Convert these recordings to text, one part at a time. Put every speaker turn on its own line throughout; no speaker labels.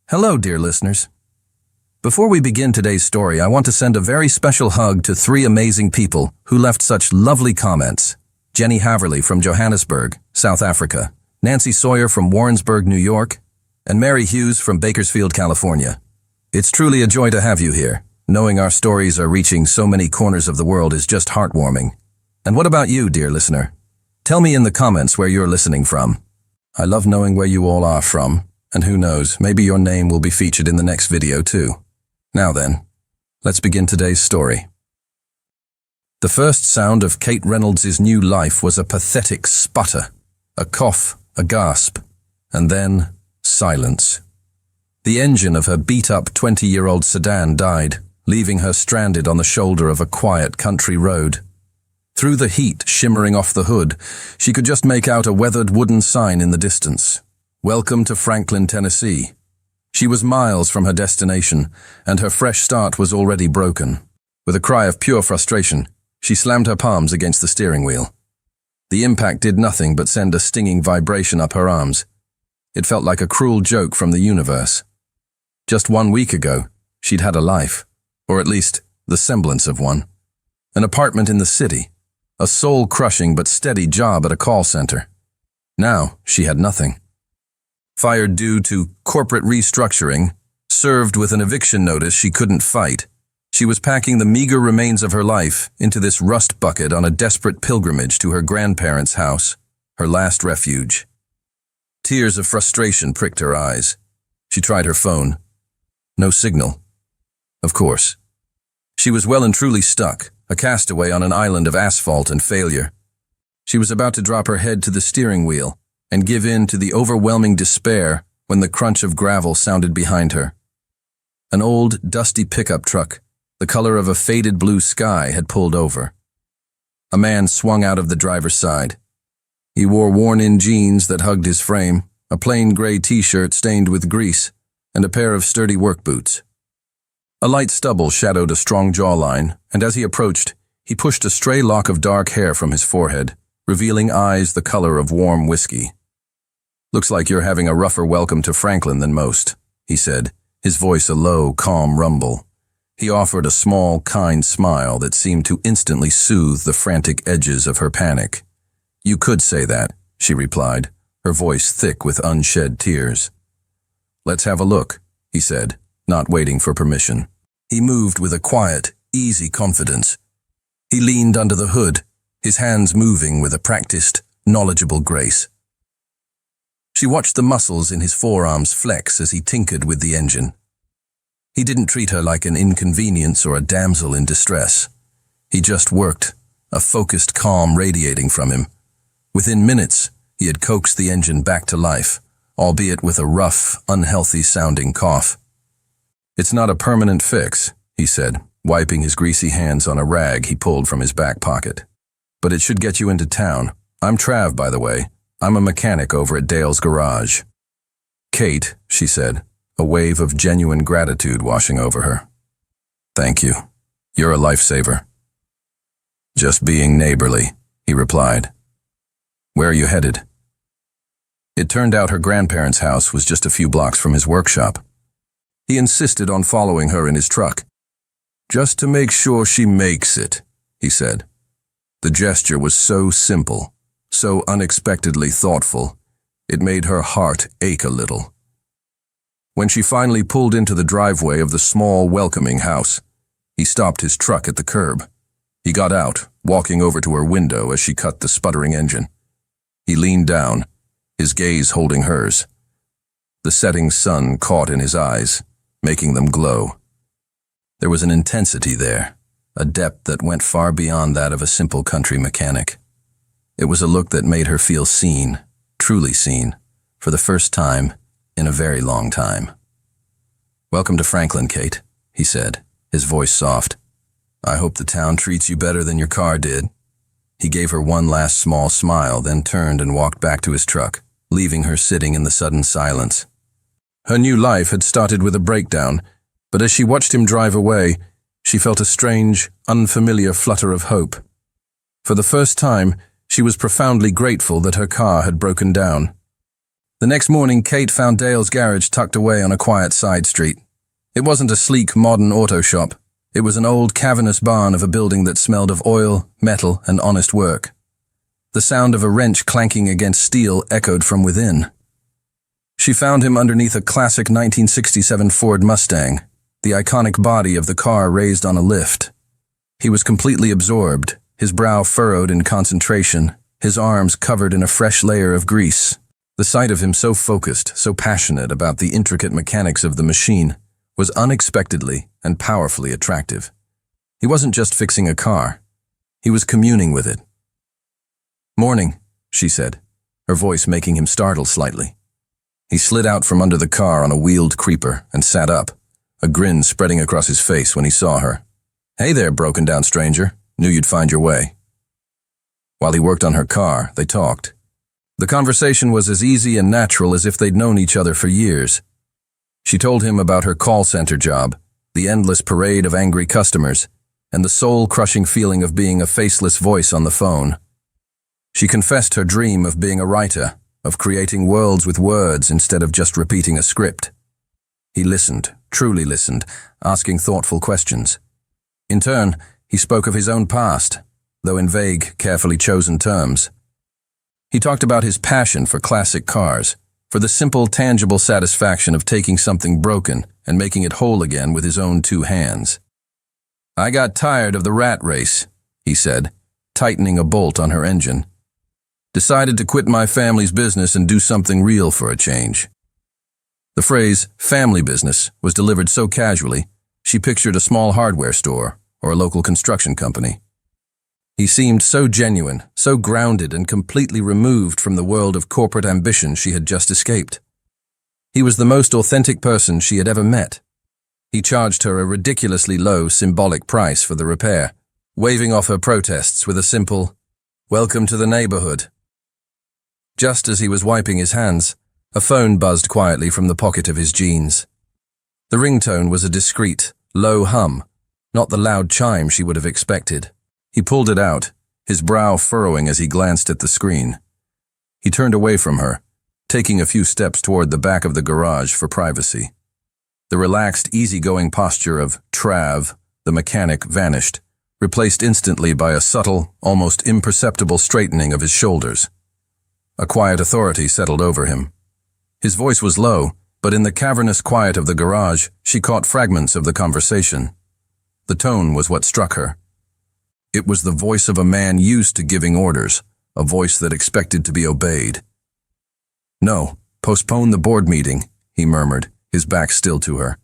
Hello, dear listeners. Before we begin today's story, I want to send a very special hug to three amazing people who left such lovely comments. Jenny Haverly from Johannesburg, South Africa, Nancy Sawyer from Warrensburg, New York, and Mary Hughes from Bakersfield, California. It's truly a joy to have you here. Knowing our stories are reaching so many corners of the world is just heartwarming. And what about you, dear listener? Tell me in the comments where you're listening from. I love knowing where you all are from. And who knows, maybe your name will be featured in the next video too. Now then, let's begin today's story. The first sound of Kate Reynolds' new life was a pathetic sputter, a cough, a gasp, and then silence. The engine of her beat-up 20-year-old sedan died, leaving her stranded on the shoulder of a quiet country road. Through the heat shimmering off the hood, she could just make out a weathered wooden sign in the distance. Welcome to Franklin, Tennessee. She was miles from her destination, and her fresh start was already broken. With a cry of pure frustration, she slammed her palms against the steering wheel. The impact did nothing but send a stinging vibration up her arms. It felt like a cruel joke from the universe. Just 1 week ago, she'd had a life, or at least the semblance of one. An apartment in the city, a soul-crushing but steady job at a call center. Now, she had nothing. Fired due to corporate restructuring, served with an eviction notice she couldn't fight, she was packing the meager remains of her life into this rust bucket on a desperate pilgrimage to her grandparents' house, her last refuge. Tears of frustration pricked her eyes. She tried her phone. No signal. Of course. She was well and truly stuck, a castaway on an island of asphalt and failure. She was about to drop her head to the steering wheel and give in to the overwhelming despair when the crunch of gravel sounded behind her. An old, dusty pickup truck, the color of a faded blue sky, had pulled over. A man swung out of the driver's side. He wore worn-in jeans that hugged his frame, a plain gray t-shirt stained with grease, and a pair of sturdy work boots. A light stubble shadowed a strong jawline, and as he approached, he pushed a stray lock of dark hair from his forehead, revealing eyes the color of warm whiskey. "Looks like you're having a rougher welcome to Franklin than most," he said, his voice a low, calm rumble. He offered a small, kind smile that seemed to instantly soothe the frantic edges of her panic. "You could say that," she replied, her voice thick with unshed tears. "Let's have a look," he said, not waiting for permission. He moved with a quiet, easy confidence. He leaned under the hood, his hands moving with a practiced, knowledgeable grace. She watched the muscles in his forearms flex as he tinkered with the engine. He didn't treat her like an inconvenience or a damsel in distress. He just worked, a focused calm radiating from him. Within minutes, he had coaxed the engine back to life, albeit with a rough, unhealthy-sounding cough. "It's not a permanent fix," he said, wiping his greasy hands on a rag he pulled from his back pocket. "But it should get you into town. I'm Trav, by the way. I'm a mechanic over at Dale's garage." "Kate," she said, a wave of genuine gratitude washing over her. "Thank you. You're a lifesaver." "Just being neighborly," he replied. "Where are you headed?" It turned out her grandparents' house was just a few blocks from his workshop. He insisted on following her in his truck. "Just to make sure she makes it," he said. The gesture was so simple, so unexpectedly thoughtful, it made her heart ache a little. When she finally pulled into the driveway of the small, welcoming house, he stopped his truck at the curb. He got out, walking over to her window as she cut the sputtering engine. He leaned down, his gaze holding hers. The setting sun caught in his eyes, making them glow. There was an intensity there, a depth that went far beyond that of a simple country mechanic. It was a look that made her feel seen, truly seen, for the first time in a very long time. "Welcome to Franklin, Kate," he said, his voice soft. "I hope the town treats you better than your car did." He gave her one last small smile, then turned and walked back to his truck, leaving her sitting in the sudden silence. Her new life had started with a breakdown, but as she watched him drive away, she felt a strange, unfamiliar flutter of hope. For the first time, she was profoundly grateful that her car had broken down. The next morning, Kate found Dale's garage tucked away on a quiet side street. It wasn't a sleek, modern auto shop. It was an old, cavernous barn of a building that smelled of oil, metal, and honest work. The sound of a wrench clanking against steel echoed from within. She found him underneath a classic 1967 Ford Mustang, the iconic body of the car raised on a lift. He was completely absorbed, his brow furrowed in concentration, his arms covered in a fresh layer of grease. The sight of him so focused, so passionate about the intricate mechanics of the machine, was unexpectedly and powerfully attractive. He wasn't just fixing a car. He was communing with it. "Morning," she said, her voice making him startle slightly. He slid out from under the car on a wheeled creeper and sat up, a grin spreading across his face when he saw her. "Hey there, broken-down stranger. Knew you'd find your way." While he worked on her car, they talked. The conversation was as easy and natural as if they'd known each other for years. She told him about her call center job, the endless parade of angry customers, and the soul-crushing feeling of being a faceless voice on the phone. She confessed her dream of being a writer, of creating worlds with words instead of just repeating a script. He listened, truly listened, asking thoughtful questions. In turn, he spoke of his own past, though in vague, carefully chosen terms. He talked about his passion for classic cars, for the simple, tangible satisfaction of taking something broken and making it whole again with his own two hands. "I got tired of the rat race," he said, tightening a bolt on her engine. "Decided to quit my family's business and do something real for a change." The phrase, family business, was delivered so casually, she pictured a small hardware store or a local construction company. He seemed so genuine, so grounded and completely removed from the world of corporate ambition she had just escaped. He was the most authentic person she had ever met. He charged her a ridiculously low, symbolic price for the repair, waving off her protests with a simple, "Welcome to the neighborhood." Just as he was wiping his hands, a phone buzzed quietly from the pocket of his jeans. The ringtone was a discreet, low hum, not the loud chime she would have expected. He pulled it out, his brow furrowing as he glanced at the screen. He turned away from her, taking a few steps toward the back of the garage for privacy. The relaxed, easygoing posture of Trav, the mechanic, vanished, replaced instantly by a subtle, almost imperceptible straightening of his shoulders. A quiet authority settled over him. His voice was low, but in the cavernous quiet of the garage, she caught fragments of the conversation. The tone was what struck her. It was the voice of a man used to giving orders, a voice that expected to be obeyed. "No, postpone the board meeting," he murmured, his back still to her.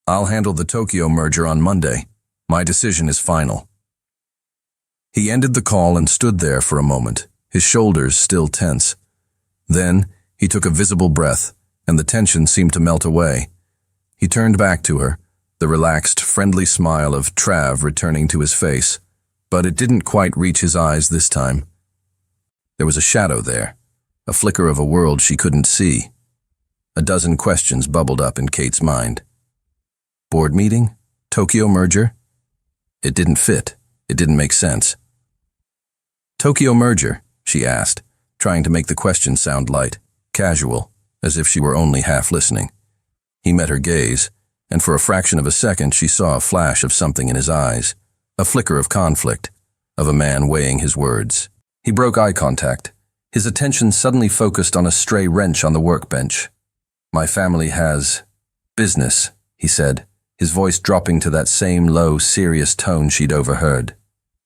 "I'll handle the Tokyo merger on Monday. My decision is final." He ended the call and stood there for a moment, his shoulders still tense. Then, he took a visible breath, and the tension seemed to melt away. He turned back to her, the relaxed, friendly smile of Trav returning to his face, but it didn't quite reach his eyes this time. There was a shadow there, a flicker of a world she couldn't see. A dozen questions bubbled up in Kate's mind. Board meeting? Tokyo merger? It didn't fit. It didn't make sense. "Tokyo merger?" she asked, trying to make the question sound light, casual, as if she were only half listening. He met her gaze, and for a fraction of a second she saw a flash of something in his eyes, a flicker of conflict, of a man weighing his words. He broke eye contact, his attention suddenly focused on a stray wrench on the workbench. "My family has business," he said, his voice dropping to that same low, serious tone she'd overheard.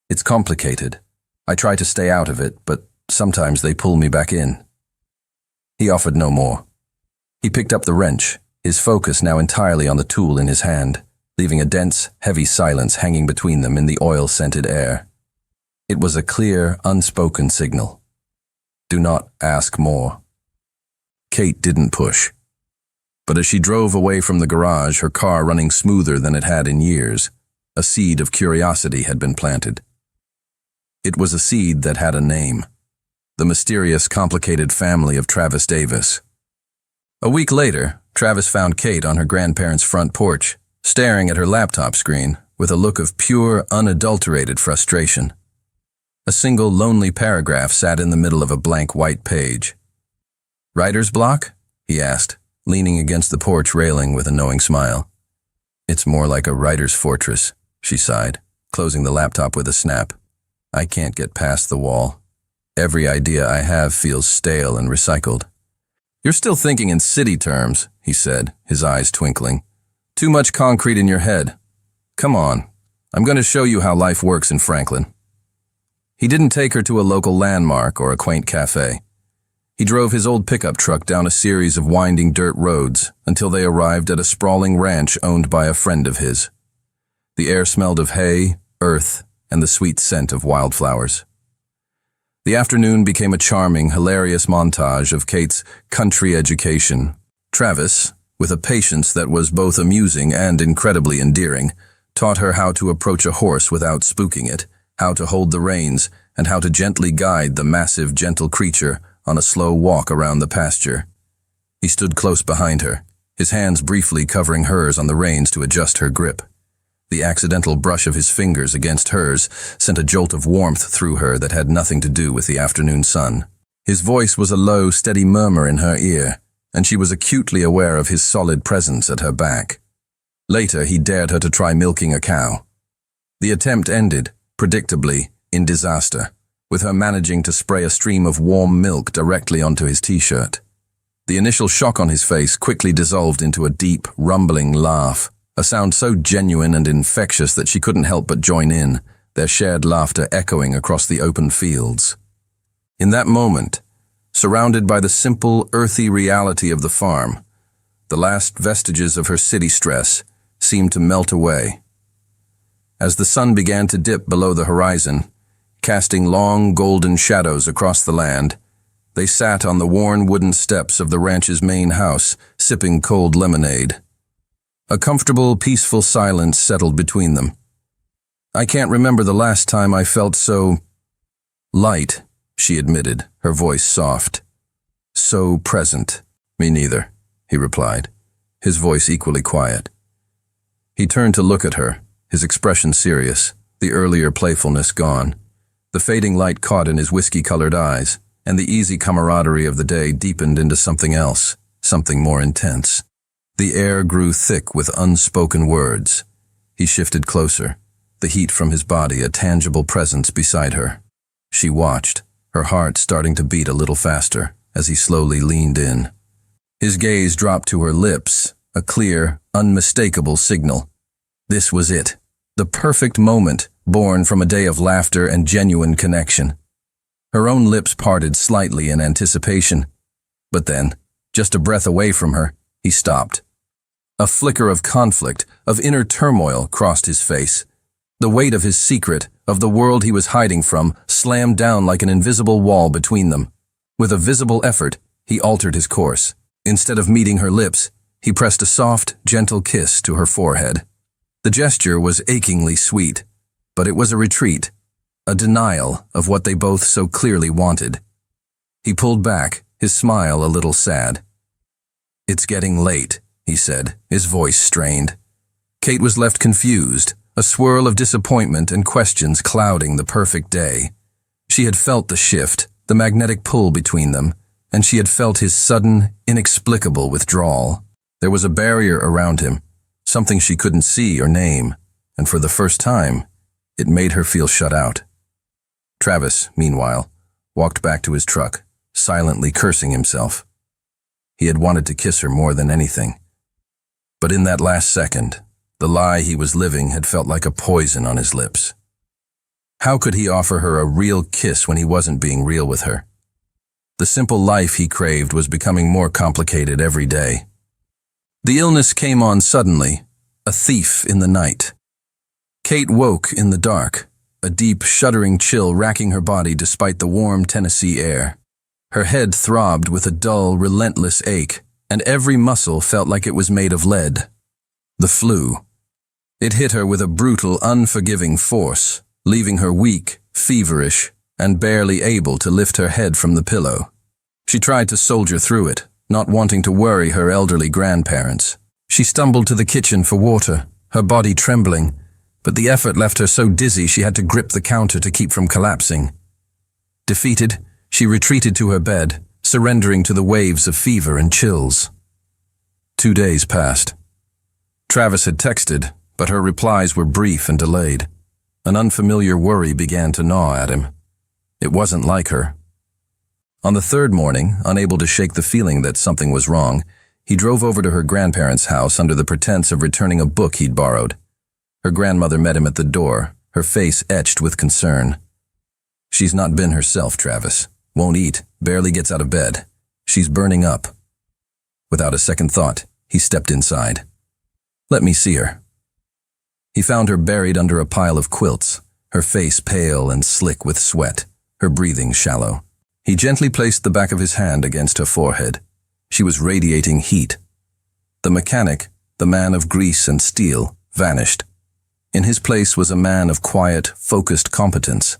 "It's complicated. I try to stay out of it, but sometimes they pull me back in." He offered no more. He picked up the wrench, his focus now entirely on the tool in his hand, leaving a dense, heavy silence hanging between them in the oil-scented air. It was a clear, unspoken signal. Do not ask more. Kate didn't push. But as she drove away from the garage, her car running smoother than it had in years, a seed of curiosity had been planted. It was a seed that had a name. The mysterious, complicated family of Travis Davis. A week later, Travis found Kate on her grandparents' front porch, staring at her laptop screen with a look of pure, unadulterated frustration. A single lonely paragraph sat in the middle of a blank white page. Writer's block? He asked, leaning against the porch railing with a knowing smile. It's more like a writer's fortress, she sighed, closing the laptop with a snap. I can't get past the wall. Every idea I have feels stale and recycled. You're still thinking in city terms, he said, his eyes twinkling. Too much concrete in your head. Come on, I'm going to show you how life works in Franklin. He didn't take her to a local landmark or a quaint cafe. He drove his old pickup truck down a series of winding dirt roads until they arrived at a sprawling ranch owned by a friend of his. The air smelled of hay, earth, and the sweet scent of wildflowers. The afternoon became a charming, hilarious montage of Kate's country education. Travis, with a patience that was both amusing and incredibly endearing, taught her how to approach a horse without spooking it, how to hold the reins, and how to gently guide the massive, gentle creature on a slow walk around the pasture. He stood close behind her, his hands briefly covering hers on the reins to adjust her grip. The accidental brush of his fingers against hers sent a jolt of warmth through her that had nothing to do with the afternoon sun. His voice was a low, steady murmur in her ear, and she was acutely aware of his solid presence at her back. Later, he dared her to try milking a cow. The attempt ended, predictably, in disaster, with her managing to spray a stream of warm milk directly onto his t-shirt. The initial shock on his face quickly dissolved into a deep, rumbling laugh, a sound so genuine and infectious that she couldn't help but join in, their shared laughter echoing across the open fields. In that moment, surrounded by the simple, earthy reality of the farm, the last vestiges of her city stress seemed to melt away. As the sun began to dip below the horizon, casting long, golden shadows across the land, they sat on the worn wooden steps of the ranch's main house, sipping cold lemonade. A comfortable, peaceful silence settled between them. I can't remember the last time I felt so light, she admitted, her voice soft. So present. Me neither, he replied, his voice equally quiet. He turned to look at her, his expression serious, the earlier playfulness gone. The fading light caught in his whiskey-colored eyes, and the easy camaraderie of the day deepened into something else, something more intense. The air grew thick with unspoken words. He shifted closer, the heat from his body a tangible presence beside her. She watched, her heart starting to beat a little faster as he slowly leaned in. His gaze dropped to her lips, a clear, unmistakable signal. This was it, the perfect moment born from a day of laughter and genuine connection. Her own lips parted slightly in anticipation, but then, just a breath away from her, he stopped. A flicker of conflict, of inner turmoil crossed his face. The weight of his secret, of the world he was hiding from, slammed down like an invisible wall between them. With a visible effort, he altered his course. Instead of meeting her lips, he pressed a soft, gentle kiss to her forehead. The gesture was achingly sweet, but it was a retreat, a denial of what they both so clearly wanted. He pulled back, his smile a little sad. "It's getting late," he said, his voice strained. Kate was left confused, a swirl of disappointment and questions clouding the perfect day. She had felt the shift, the magnetic pull between them, and she had felt his sudden, inexplicable withdrawal. There was a barrier around him, something she couldn't see or name, and for the first time, it made her feel shut out. Travis, meanwhile, walked back to his truck, silently cursing himself. He had wanted to kiss her more than anything. But in that last second, the lie he was living had felt like a poison on his lips. How could he offer her a real kiss when he wasn't being real with her? The simple life he craved was becoming more complicated every day. The illness came on suddenly, a thief in the night. Kate woke in the dark, a deep, shuddering chill racking her body despite the warm Tennessee air. Her head throbbed with a dull, relentless ache, and every muscle felt like it was made of lead. The flu. It hit her with a brutal, unforgiving force, leaving her weak, feverish, and barely able to lift her head from the pillow. She tried to soldier through it, not wanting to worry her elderly grandparents. She stumbled to the kitchen for water, her body trembling, but the effort left her so dizzy she had to grip the counter to keep from collapsing. Defeated, she retreated to her bed, surrendering to the waves of fever and chills. 2 days passed. Travis had texted, but her replies were brief and delayed. An unfamiliar worry began to gnaw at him. It wasn't like her. On the third morning, unable to shake the feeling that something was wrong, he drove over to her grandparents' house under the pretense of returning a book he'd borrowed. Her grandmother met him at the door, her face etched with concern. "She's not been herself, Travis. Won't eat, barely gets out of bed. She's burning up." Without a second thought, he stepped inside. "Let me see her." He found her buried under a pile of quilts, her face pale and slick with sweat, her breathing shallow. He gently placed the back of his hand against her forehead. She was radiating heat. The mechanic, the man of grease and steel, vanished. In his place was a man of quiet, focused competence.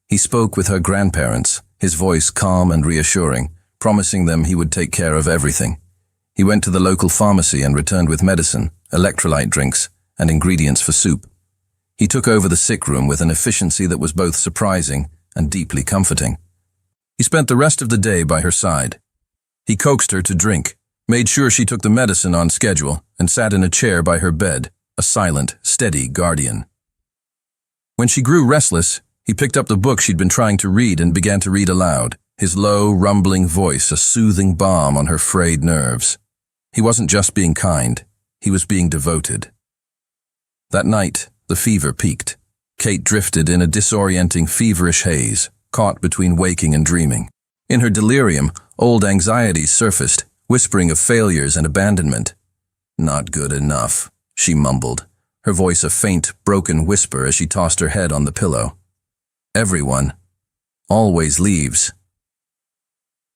He spoke with her grandparents, his voice calm and reassuring, promising them he would take care of everything. He went to the local pharmacy and returned with medicine, electrolyte drinks, and ingredients for soup. He took over the sick room with an efficiency that was both surprising and deeply comforting. He spent the rest of the day by her side. He coaxed her to drink, made sure she took the medicine on schedule, and sat in a chair by her bed, a silent, steady guardian. When she grew restless, he picked up the book she'd been trying to read and began to read aloud, his low, rumbling voice a soothing balm on her frayed nerves. He wasn't just being kind, he was being devoted. That night, the fever peaked. Kate drifted in a disorienting, feverish haze, caught between waking and dreaming. In her delirium, old anxieties surfaced, whispering of failures and abandonment. "Not good enough," she mumbled, her voice a faint, broken whisper as she tossed her head on the pillow. "Everyone always leaves."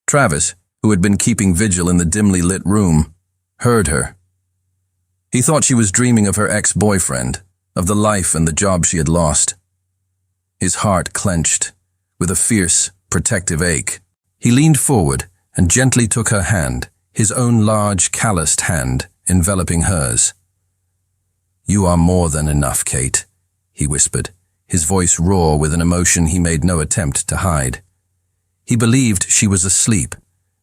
Travis, who had been keeping vigil in the dimly lit room, heard her. He thought she was dreaming of her ex-boyfriend, of the life and the job she had lost. His heart clenched, with a fierce, protective ache. He leaned forward and gently took her hand, his own large, calloused hand, enveloping hers. "You are more than enough, Kate," he whispered, his voice raw with an emotion he made no attempt to hide. He believed she was asleep,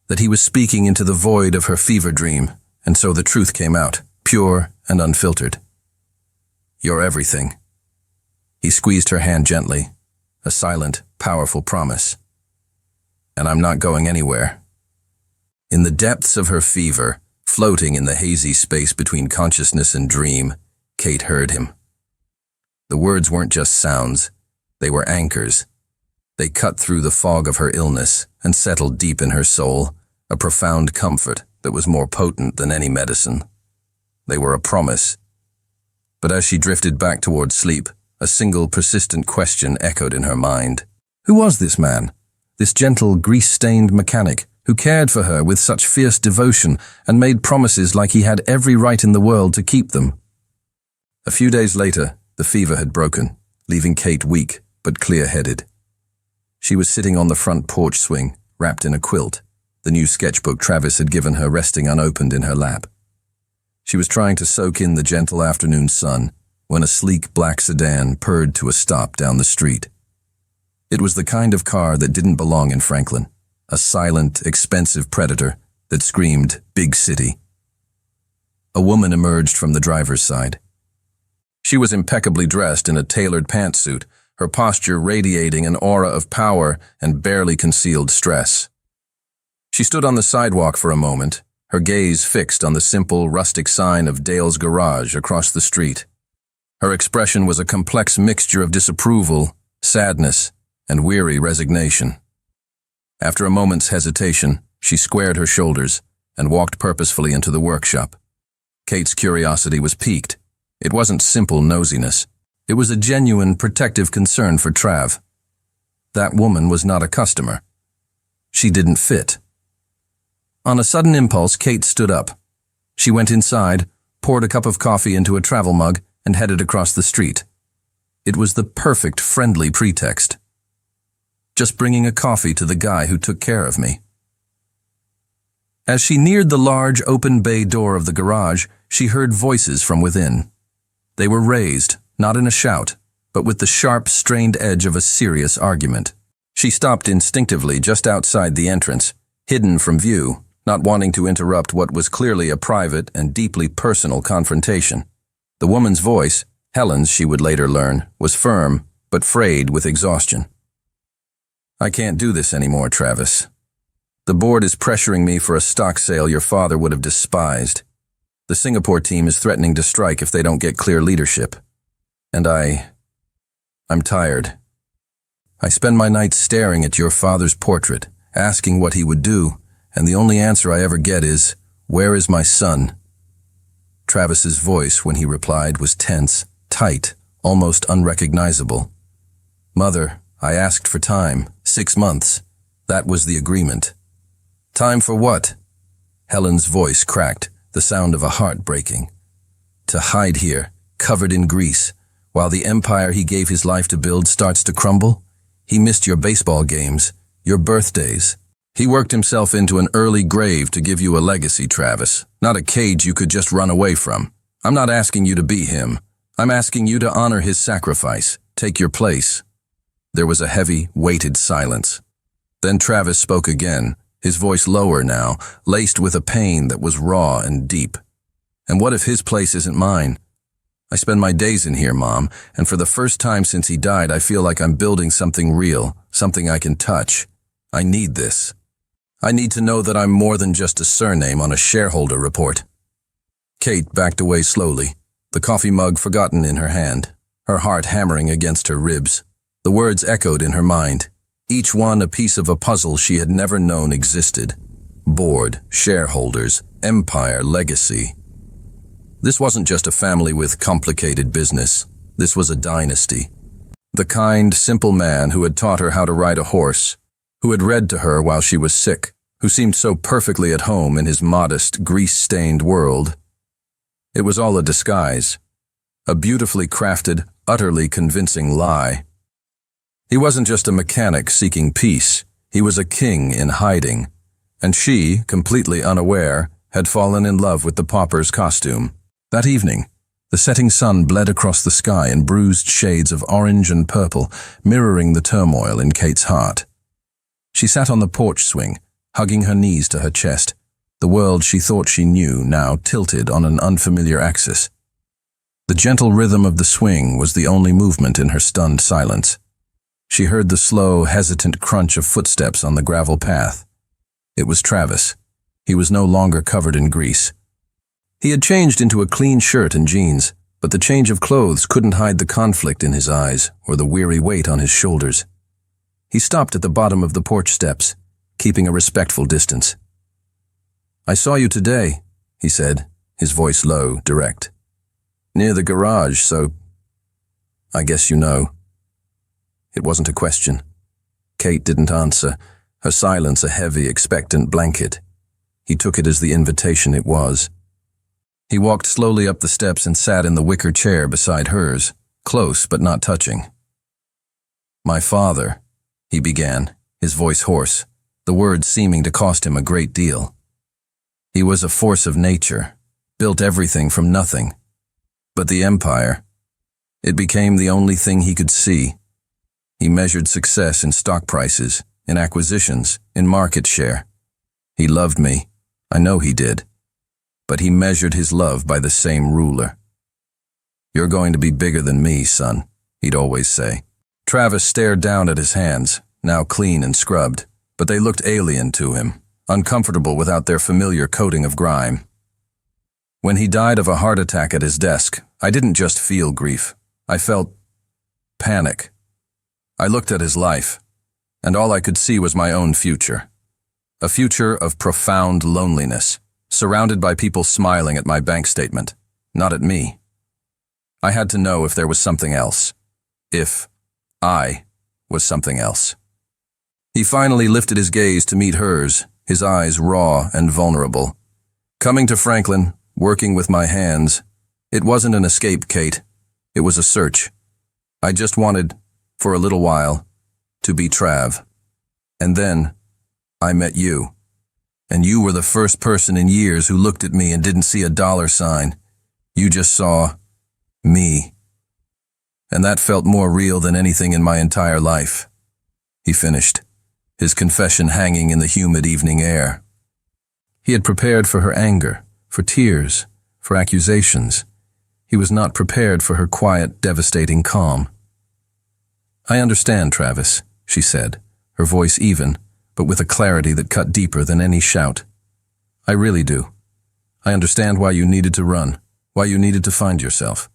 that he was speaking into the void of her fever dream, and so the truth came out, pure and unfiltered. "You're everything." He squeezed her hand gently, a silent, powerful promise. "And I'm not going anywhere." In the depths of her fever, floating in the hazy space between consciousness and dream, Kate heard him. The words weren't just sounds, they were anchors. They cut through the fog of her illness and settled deep in her soul, a profound comfort that was more potent than any medicine. They were a promise. But as she drifted back toward sleep, a single persistent question echoed in her mind. Who was this man? This gentle, grease-stained mechanic who cared for her with such fierce devotion and made promises like he had every right in the world to keep them. A few days later, the fever had broken, leaving Kate weak but clear-headed. She was sitting on the front porch swing, wrapped in a quilt, the new sketchbook Travis had given her resting unopened in her lap. She was trying to soak in the gentle afternoon sun when a sleek black sedan purred to a stop down the street. It was the kind of car that didn't belong in Franklin, a silent, expensive predator that screamed big city. A woman emerged from the driver's side. She was impeccably dressed in a tailored pantsuit, her posture radiating an aura of power and barely concealed stress. She stood on the sidewalk for a moment, her gaze fixed on the simple, rustic sign of Dale's Garage across the street. Her expression was a complex mixture of disapproval, sadness, and weary resignation. After a moment's hesitation, she squared her shoulders and walked purposefully into the workshop. Kate's curiosity was piqued. It wasn't simple nosiness. It was a genuine, protective concern for Trav. That woman was not a customer. She didn't fit. On a sudden impulse, Kate stood up. She went inside, poured a cup of coffee into a travel mug, and headed across the street. It was the perfect, friendly pretext. Just bringing a coffee to the guy who took care of me. As she neared the large, open bay door of the garage, she heard voices from within. They were raised, not in a shout, but with the sharp, strained edge of a serious argument. She stopped instinctively just outside the entrance, hidden from view, not wanting to interrupt what was clearly a private and deeply personal confrontation. The woman's voice, Helen's she would later learn, was firm, but frayed with exhaustion. "I can't do this anymore, Travis. The board is pressuring me for a stock sale your father would have despised. The Singapore team is threatening to strike if they don't get clear leadership. And I'm tired. I spend my nights staring at your father's portrait, asking what he would do, and the only answer I ever get is, 'Where is my son?'" Travis's voice, when he replied, was tense, tight, almost unrecognizable. "Mother, I asked for time, 6 months. That was the agreement." "Time for what?" Helen's voice cracked, the sound of a heart breaking. "To hide here, covered in grease, while the empire he gave his life to build starts to crumble? He missed your baseball games, your birthdays. He worked himself into an early grave to give you a legacy, Travis, not a cage you could just run away from. I'm not asking you to be him. I'm asking you to honor his sacrifice, take your place." There was a heavy, weighted silence. Then Travis spoke again, his voice lower now, laced with a pain that was raw and deep. "And what if his place isn't mine? I spend my days in here, Mom, and for the first time since he died, I feel like I'm building something real, something I can touch. I need this. I need to know that I'm more than just a surname on a shareholder report." Kate backed away slowly, the coffee mug forgotten in her hand, her heart hammering against her ribs. The words echoed in her mind, each one a piece of a puzzle she had never known existed. Board, shareholders, empire, legacy. This wasn't just a family with complicated business. This was a dynasty. The kind, simple man who had taught her how to ride a horse, who had read to her while she was sick, who seemed so perfectly at home in his modest, grease-stained world. It was all a disguise, a beautifully crafted, utterly convincing lie. He wasn't just a mechanic seeking peace, he was a king in hiding, and she, completely unaware, had fallen in love with the pauper's costume. That evening, the setting sun bled across the sky in bruised shades of orange and purple, mirroring the turmoil in Kate's heart. She sat on the porch swing, hugging her knees to her chest, the world she thought she knew now tilted on an unfamiliar axis. The gentle rhythm of the swing was the only movement in her stunned silence. She heard the slow, hesitant crunch of footsteps on the gravel path. It was Travis. He was no longer covered in grease. He had changed into a clean shirt and jeans, but the change of clothes couldn't hide the conflict in his eyes or the weary weight on his shoulders. He stopped at the bottom of the porch steps, keeping a respectful distance. "I saw you today," he said, his voice low, direct. "Near the garage, so I guess you know." It wasn't a question. Kate didn't answer, her silence a heavy, expectant blanket. He took it as the invitation it was. He walked slowly up the steps and sat in the wicker chair beside hers, close but not touching. "My father," he began, his voice hoarse, the words seeming to cost him a great deal. "He was a force of nature, built everything from nothing. But the empire, it became the only thing he could see. He measured success in stock prices, in acquisitions, in market share. He loved me, I know he did, but he measured his love by the same ruler. 'You're going to be bigger than me, son,' he'd always say." Travis stared down at his hands, now clean and scrubbed, but they looked alien to him, uncomfortable without their familiar coating of grime. "When he died of a heart attack at his desk, I didn't just feel grief. I felt panic. I looked at his life, and all I could see was my own future. A future of profound loneliness, surrounded by people smiling at my bank statement, not at me. I had to know if there was something else. If I was something else." He finally lifted his gaze to meet hers, his eyes raw and vulnerable. "Coming to Franklin, working with my hands, it wasn't an escape, Kate. It was a search. I just wanted, for a little while, to be Trav. And then I met you. And you were the first person in years who looked at me and didn't see a dollar sign. You just saw me. And that felt more real than anything in my entire life." He finished. his confession hanging in the humid evening air. He had prepared for her anger, for tears, for accusations. He was not prepared for her quiet, devastating calm. "I understand, Travis," she said, her voice even, but with a clarity that cut deeper than any shout. "I really do. I understand why you needed to run, why you needed to find yourself."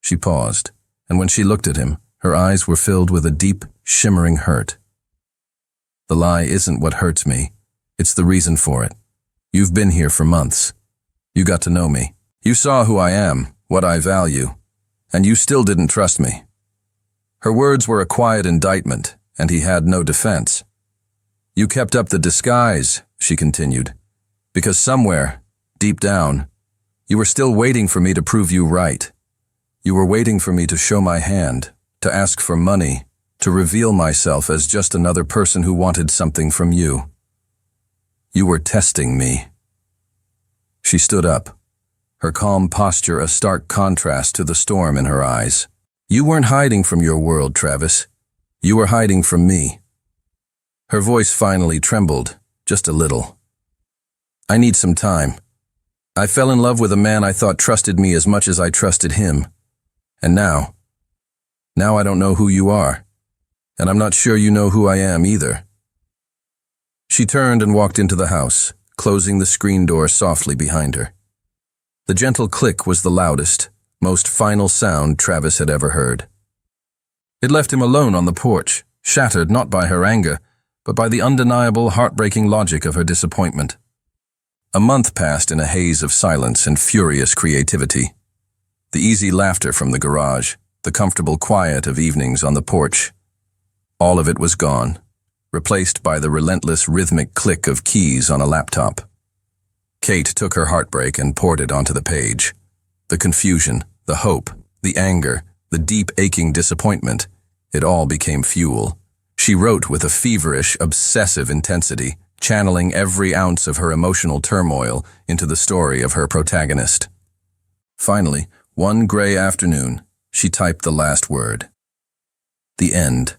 She paused, and when she looked at him, her eyes were filled with a deep, shimmering hurt. "The lie isn't what hurts me. It's the reason for it. You've been here for months. You got to know me. You saw who I am, what I value, and you still didn't trust me." Her words were a quiet indictment, and he had no defense. "You kept up the disguise," she continued, "because somewhere, deep down, you were still waiting for me to prove you right. You were waiting for me to show my hand, to ask for money, to reveal myself as just another person who wanted something from you. You were testing me." She stood up, her calm posture a stark contrast to the storm in her eyes. "You weren't hiding from your world, Travis. You were hiding from me." Her voice finally trembled, just a little. "I need some time. I fell in love with a man I thought trusted me as much as I trusted him. And now I don't know who you are. And I'm not sure you know who I am either." She turned and walked into the house, closing the screen door softly behind her. The gentle click was the loudest, most final sound Travis had ever heard. It left him alone on the porch, shattered not by her anger, but by the undeniable, heartbreaking logic of her disappointment. A month passed in a haze of silence and furious creativity. The easy laughter from the garage, the comfortable quiet of evenings on the porch. All of it was gone, replaced by the relentless rhythmic click of keys on a laptop. Kate took her heartbreak and poured it onto the page. The confusion, the hope, the anger, the deep aching disappointment, it all became fuel. She wrote with a feverish, obsessive intensity, channeling every ounce of her emotional turmoil into the story of her protagonist. Finally, one gray afternoon, she typed the last word. The end.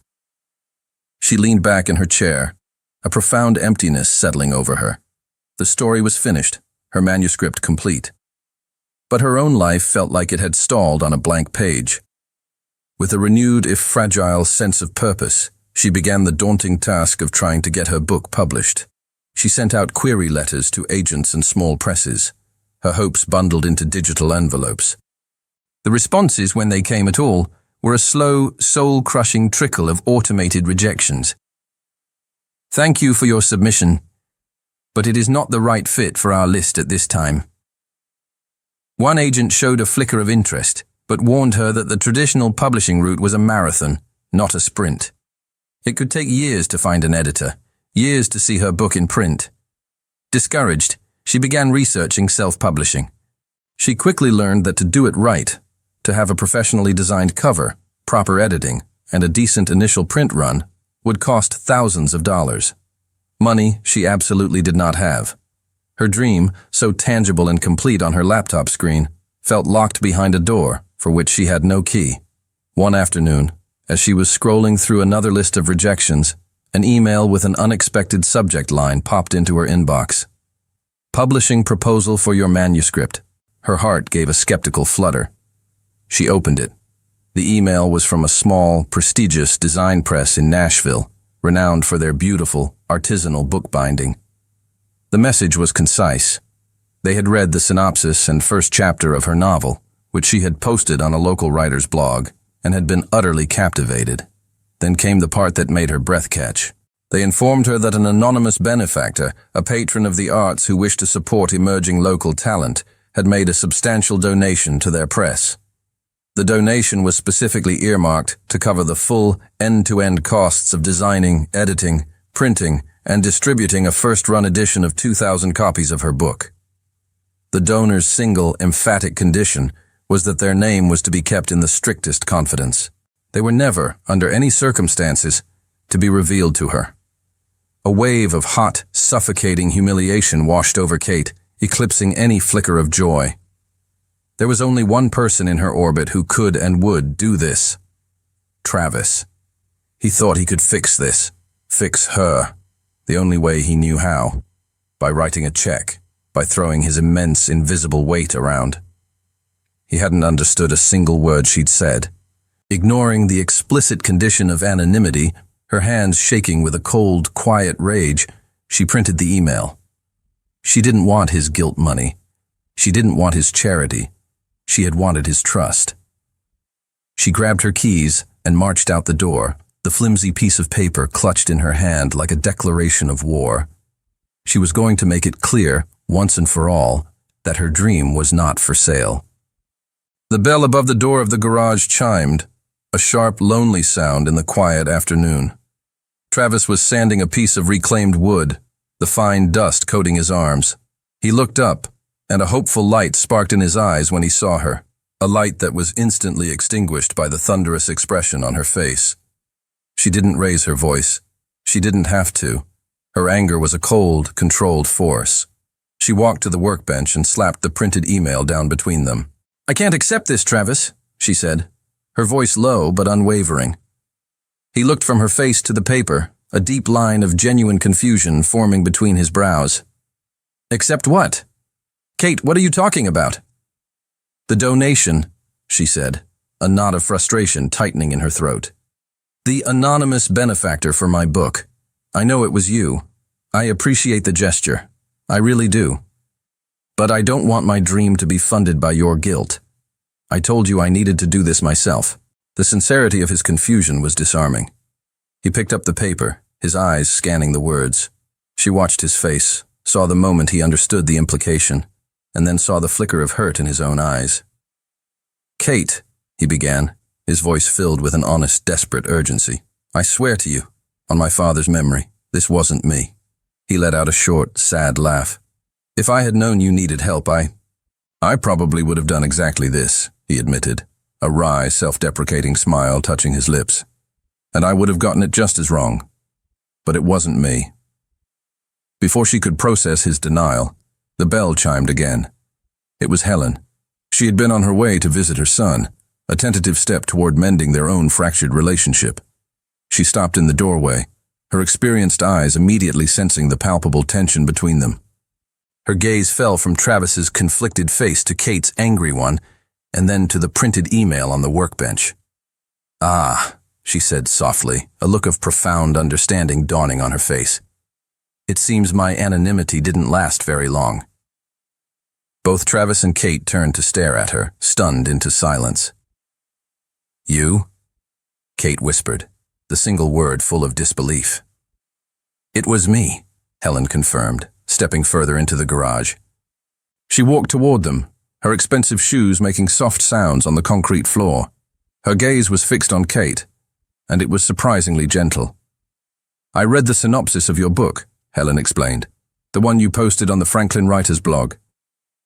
She leaned back in her chair, a profound emptiness settling over her. The story was finished, her manuscript complete. But her own life felt like it had stalled on a blank page. With a renewed, if fragile, sense of purpose, she began the daunting task of trying to get her book published. She sent out query letters to agents and small presses, her hopes bundled into digital envelopes. The responses, when they came at all, were a slow, soul-crushing trickle of automated rejections. "Thank you for your submission, but it is not the right fit for our list at this time." One agent showed a flicker of interest, but warned her that the traditional publishing route was a marathon, not a sprint. It could take years to find an editor, years to see her book in print. Discouraged, she began researching self-publishing. She quickly learned that to do it right, to have a professionally designed cover, proper editing, and a decent initial print run, would cost thousands of dollars. Money she absolutely did not have. Her dream, so tangible and complete on her laptop screen, felt locked behind a door for which she had no key. One afternoon, as she was scrolling through another list of rejections, an email with an unexpected subject line popped into her inbox. "Publishing proposal for your manuscript." Her heart gave a skeptical flutter. She opened it. The email was from a small, prestigious design press in Nashville, renowned for their beautiful, artisanal bookbinding. The message was concise. They had read the synopsis and first chapter of her novel, which she had posted on a local writer's blog, and had been utterly captivated. Then came the part that made her breath catch. They informed her that an anonymous benefactor, a patron of the arts who wished to support emerging local talent, had made a substantial donation to their press. The donation was specifically earmarked to cover the full, end-to-end costs of designing, editing, printing, and distributing a first-run edition of 2,000 copies of her book. The donor's single, emphatic condition was that their name was to be kept in the strictest confidence. They were never, under any circumstances, to be revealed to her. A wave of hot, suffocating humiliation washed over Kate, eclipsing any flicker of joy. There was only one person in her orbit who could and would do this. Travis. He thought he could fix this. Fix her, the only way he knew how, by writing a check, by throwing his immense invisible weight around. He hadn't understood a single word she'd said. Ignoring the explicit condition of anonymity, her hands shaking with a cold, quiet rage, she printed the email. She didn't want his guilt money. She didn't want his charity. She had wanted his trust. She grabbed her keys and marched out the door, the flimsy piece of paper clutched in her hand like a declaration of war. She was going to make it clear, once and for all, that her dream was not for sale. The bell above the door of the garage chimed, a sharp, lonely sound in the quiet afternoon. Travis was sanding a piece of reclaimed wood, the fine dust coating his arms. He looked up, and a hopeful light sparked in his eyes when he saw her, a light that was instantly extinguished by the thunderous expression on her face. She didn't raise her voice. She didn't have to. Her anger was a cold, controlled force. She walked to the workbench and slapped the printed email down between them. "I can't accept this, Travis," she said, her voice low but unwavering. He looked from her face to the paper, a deep line of genuine confusion forming between his brows. "Accept what? Kate, what are you talking about?" "The donation," she said, a knot of frustration tightening in her throat. "The anonymous benefactor for my book. I know it was you. I appreciate the gesture. I really do. But I don't want my dream to be funded by your guilt. I told you I needed to do this myself." The sincerity of his confusion was disarming. He picked up the paper, his eyes scanning the words. She watched his face, saw the moment he understood the implication, and then saw the flicker of hurt in his own eyes. "Kate," he began, his voice filled with an honest, desperate urgency. "I swear to you, on my father's memory, this wasn't me." He let out a short, sad laugh. "If I had known you needed help, I probably would have done exactly this," he admitted, a wry, self-deprecating smile touching his lips. "And I would have gotten it just as wrong. But it wasn't me." Before she could process his denial, the bell chimed again. It was Helen. She had been on her way to visit her son, a tentative step toward mending their own fractured relationship. She stopped in the doorway, her experienced eyes immediately sensing the palpable tension between them. Her gaze fell from Travis's conflicted face to Kate's angry one, and then to the printed email on the workbench. "Ah," she said softly, a look of profound understanding dawning on her face. "It seems my anonymity didn't last very long." Both Travis and Kate turned to stare at her, stunned into silence. "You?" Kate whispered, the single word full of disbelief. "It was me," Helen confirmed, stepping further into the garage. She walked toward them, her expensive shoes making soft sounds on the concrete floor. Her gaze was fixed on Kate, and it was surprisingly gentle. "I read the synopsis of your book," Helen explained, "the one you posted on the Franklin Writers blog.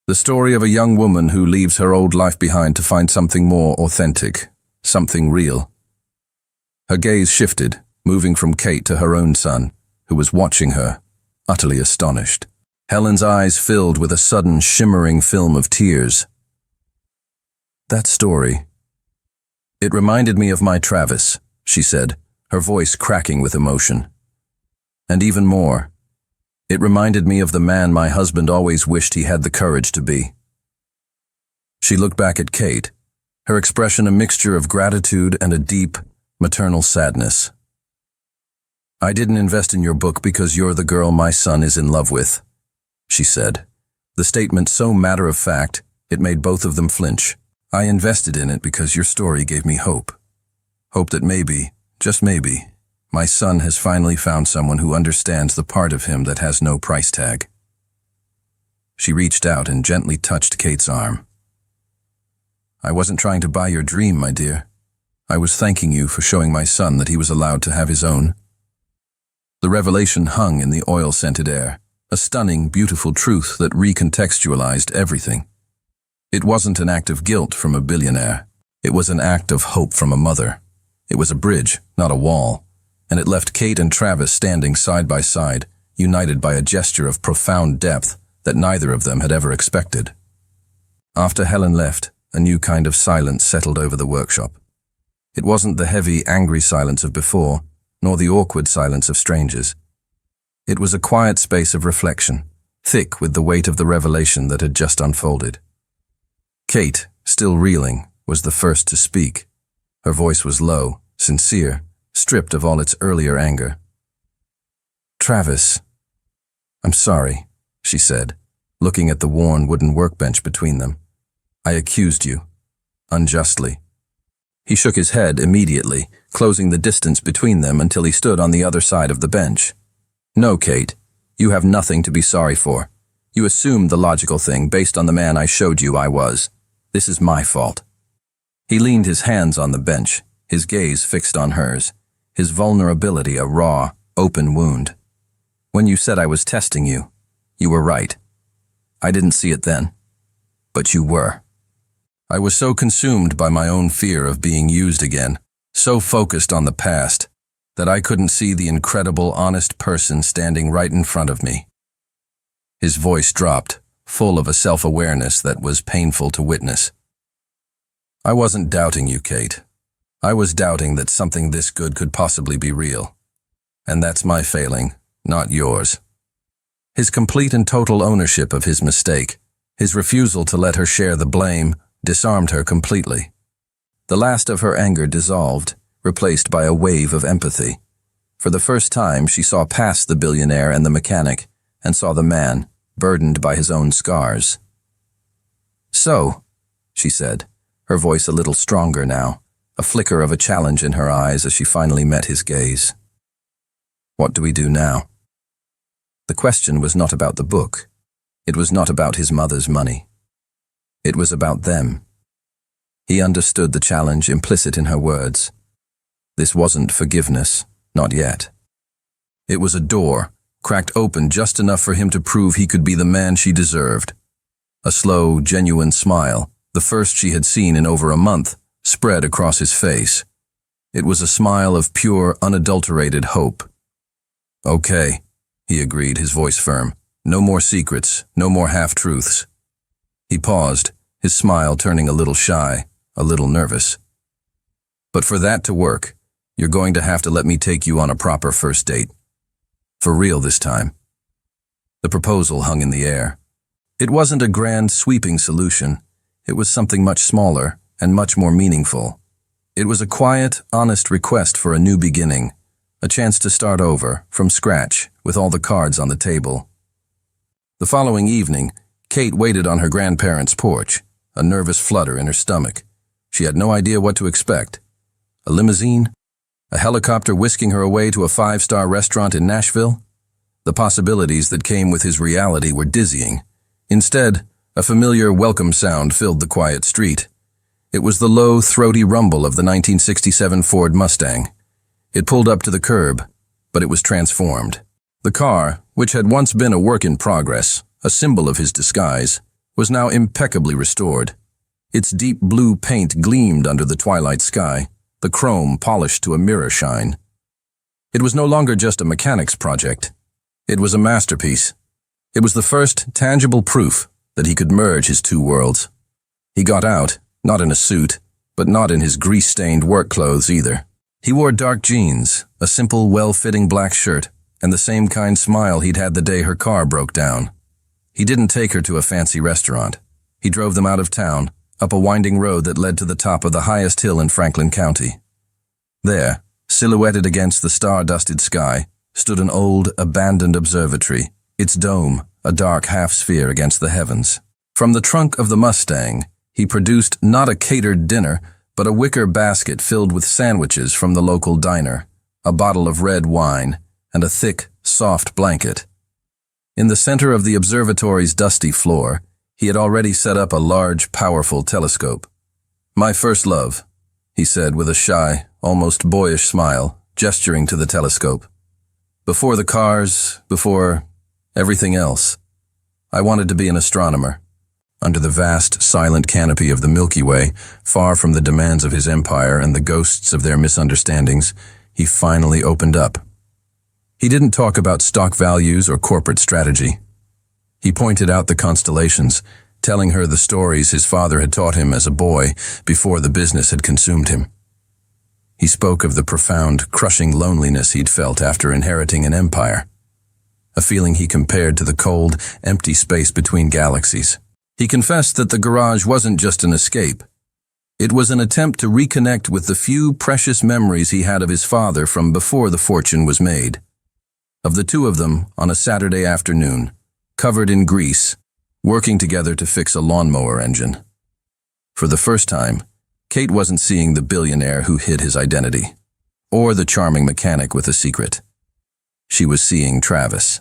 The story of a young woman who leaves her old life behind to find something more authentic, something real." Her gaze shifted, moving from Kate to her own son, who was watching her, utterly astonished. Helen's eyes filled with a sudden shimmering film of tears. "That story. It reminded me of my Travis," she said, her voice cracking with emotion. "And even more, it reminded me of the man my husband always wished he had the courage to be." She looked back at Kate, her expression a mixture of gratitude and a deep, maternal sadness. "I didn't invest in your book because you're the girl my son is in love with," she said, the statement so matter-of-fact it made both of them flinch. "I invested in it because your story gave me hope. Hope that maybe, just maybe, my son has finally found someone who understands the part of him that has no price tag." She reached out and gently touched Kate's arm. "I wasn't trying to buy your dream, my dear. I was thanking you for showing my son that he was allowed to have his own." The revelation hung in the oil-scented air, a stunning, beautiful truth that recontextualized everything. It wasn't an act of guilt from a billionaire. It was an act of hope from a mother. It was a bridge, not a wall, and it left Kate and Travis standing side by side, united by a gesture of profound depth that neither of them had ever expected. After Helen left, a new kind of silence settled over the workshop. It wasn't the heavy, angry silence of before, nor the awkward silence of strangers. It was a quiet space of reflection, thick with the weight of the revelation that had just unfolded. Kate, still reeling, was the first to speak. Her voice was low, sincere, stripped of all its earlier anger. "Travis, I'm sorry," she said, looking at the worn wooden workbench between them. "I accused you, unjustly." He shook his head immediately, closing the distance between them until he stood on the other side of the bench. "No, Kate, you have nothing to be sorry for. You assumed the logical thing based on the man I showed you I was. This is my fault." He leaned his hands on the bench, his gaze fixed on hers, his vulnerability a raw, open wound. "When you said I was testing you, you were right. I didn't see it then, but you were. I was so consumed by my own fear of being used again, so focused on the past, that I couldn't see the incredible, honest person standing right in front of me." His voice dropped, full of a self-awareness that was painful to witness. "I wasn't doubting you, Kate. I was doubting that something this good could possibly be real. And that's my failing, not yours." His complete and total ownership of his mistake, his refusal to let her share the blame, disarmed her completely. The last of her anger dissolved, replaced by a wave of empathy. For the first time, she saw past the billionaire and the mechanic, and saw the man, burdened by his own scars. "So," she said, her voice a little stronger now, a flicker of a challenge in her eyes as she finally met his gaze. "What do we do now?" The question was not about the book. It was not about his mother's money. It was about them. He understood the challenge implicit in her words. This wasn't forgiveness, not yet. It was a door, cracked open just enough for him to prove he could be the man she deserved. A slow, genuine smile, the first she had seen in over a month, spread across his face. It was a smile of pure, unadulterated hope. "Okay," he agreed, his voice firm. "No more secrets, no more half-truths." He paused, his smile turning a little shy, a little nervous. "But for that to work, you're going to have to let me take you on a proper first date. For real this time." The proposal hung in the air. It wasn't a grand, sweeping solution. It was something much smaller and much more meaningful. It was a quiet, honest request for a new beginning, a chance to start over, from scratch, with all the cards on the table. The following evening, Kate waited on her grandparents' porch, a nervous flutter in her stomach. She had no idea what to expect. A limousine? A helicopter whisking her away to a 5-star restaurant in Nashville? The possibilities that came with his reality were dizzying. Instead, a familiar welcome sound filled the quiet street. It was the low, throaty rumble of the 1967 Ford Mustang. It pulled up to the curb, but it was transformed. The car, which had once been a work in progress, a symbol of his disguise, was now impeccably restored. Its deep blue paint gleamed under the twilight sky, the chrome polished to a mirror shine. It was no longer just a mechanic's project. It was a masterpiece. It was the first tangible proof that he could merge his two worlds. He got out, not in a suit, but not in his grease-stained work clothes either. He wore dark jeans, a simple, well-fitting black shirt, and the same kind smile he'd had the day her car broke down. He didn't take her to a fancy restaurant. He drove them out of town, up a winding road that led to the top of the highest hill in Franklin County. There, silhouetted against the star-dusted sky, stood an old, abandoned observatory, its dome a dark half-sphere against the heavens. From the trunk of the Mustang, he produced not a catered dinner, but a wicker basket filled with sandwiches from the local diner, a bottle of red wine, and a thick, soft blanket. In the center of the observatory's dusty floor, he had already set up a large, powerful telescope. "My first love," he said with a shy, almost boyish smile, gesturing to the telescope. "Before the cars, before everything else, I wanted to be an astronomer." Under the vast, silent canopy of the Milky Way, far from the demands of his empire and the ghosts of their misunderstandings, he finally opened up. He didn't talk about stock values or corporate strategy. He pointed out the constellations, telling her the stories his father had taught him as a boy before the business had consumed him. He spoke of the profound, crushing loneliness he'd felt after inheriting an empire, a feeling he compared to the cold, empty space between galaxies. He confessed that the garage wasn't just an escape. It was an attempt to reconnect with the few precious memories he had of his father from before the fortune was made. Of the two of them, on a Saturday afternoon, covered in grease, working together to fix a lawnmower engine. For the first time, Kate wasn't seeing the billionaire who hid his identity, or the charming mechanic with a secret. She was seeing Travis.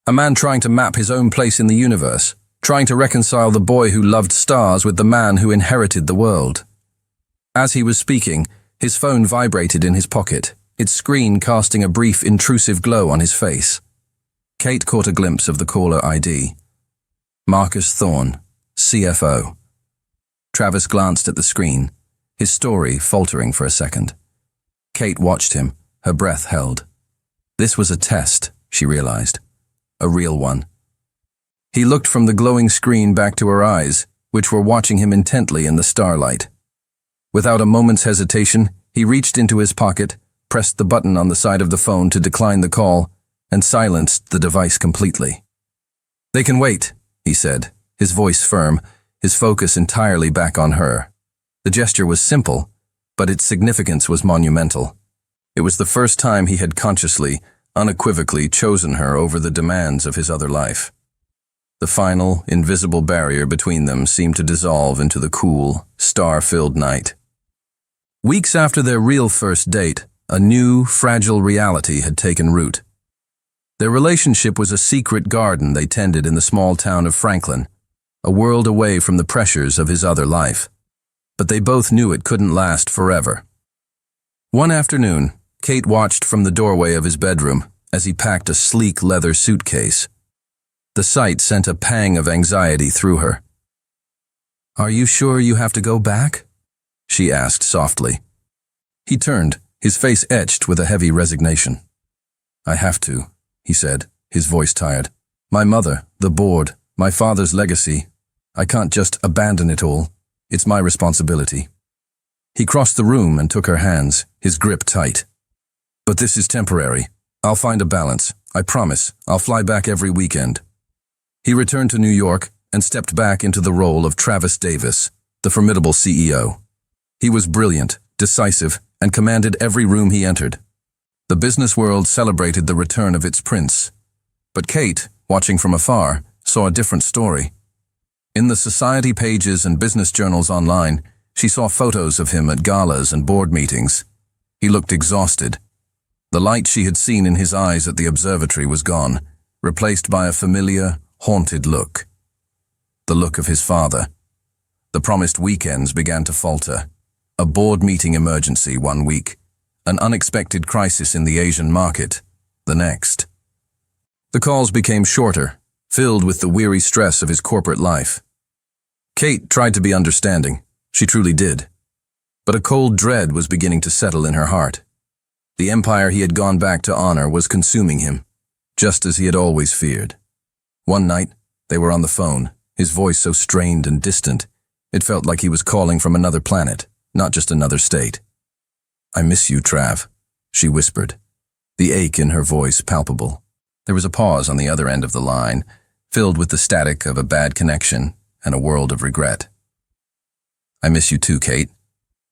A man trying to map his own place in the universe, trying to reconcile the boy who loved stars with the man who inherited the world. As he was speaking, his phone vibrated in his pocket, its screen casting a brief, intrusive glow on his face. Kate caught a glimpse of the caller ID. Marcus Thorne, CFO. Travis glanced at the screen, his story faltering for a second. Kate watched him, her breath held. This was a test, she realized. A real one. He looked from the glowing screen back to her eyes, which were watching him intently in the starlight. Without a moment's hesitation, he reached into his pocket, pressed the button on the side of the phone to decline the call, and silenced the device completely. "They can wait," he said, his voice firm, his focus entirely back on her. The gesture was simple, but its significance was monumental. It was the first time he had consciously, unequivocally chosen her over the demands of his other life. The final, invisible barrier between them seemed to dissolve into the cool, star-filled night. Weeks after their real first date, a new, fragile reality had taken root. Their relationship was a secret garden they tended in the small town of Franklin, a world away from the pressures of his other life. But they both knew it couldn't last forever. One afternoon, Kate watched from the doorway of his bedroom as he packed a sleek leather suitcase. The sight sent a pang of anxiety through her. "Are you sure you have to go back?" she asked softly. He turned, his face etched with a heavy resignation. "I have to," he said, his voice tired. "My mother, the board, my father's legacy. I can't just abandon it all. It's my responsibility." He crossed the room and took her hands, his grip tight. "But this is temporary. I'll find a balance. I promise. I'll fly back every weekend." He returned to New York and stepped back into the role of Travis Davis, the formidable CEO. He was brilliant, decisive, and commanded every room he entered. The business world celebrated the return of its prince. But Kate, watching from afar, saw a different story. In the society pages and business journals online, she saw photos of him at galas and board meetings. He looked exhausted. The light she had seen in his eyes at the observatory was gone, replaced by a familiar, haunted look. The look of his father. The promised weekends began to falter. A board meeting emergency one week, an unexpected crisis in the Asian market the next. The calls became shorter, filled with the weary stress of his corporate life. Kate tried to be understanding. She truly did. But a cold dread was beginning to settle in her heart. The empire he had gone back to honor was consuming him, just as he had always feared. One night, they were on the phone, his voice so strained and distant, it felt like he was calling from another planet, not just another state. "I miss you, Trav," she whispered, the ache in her voice palpable. There was a pause on the other end of the line, filled with the static of a bad connection and a world of regret. "I miss you too, Kate,"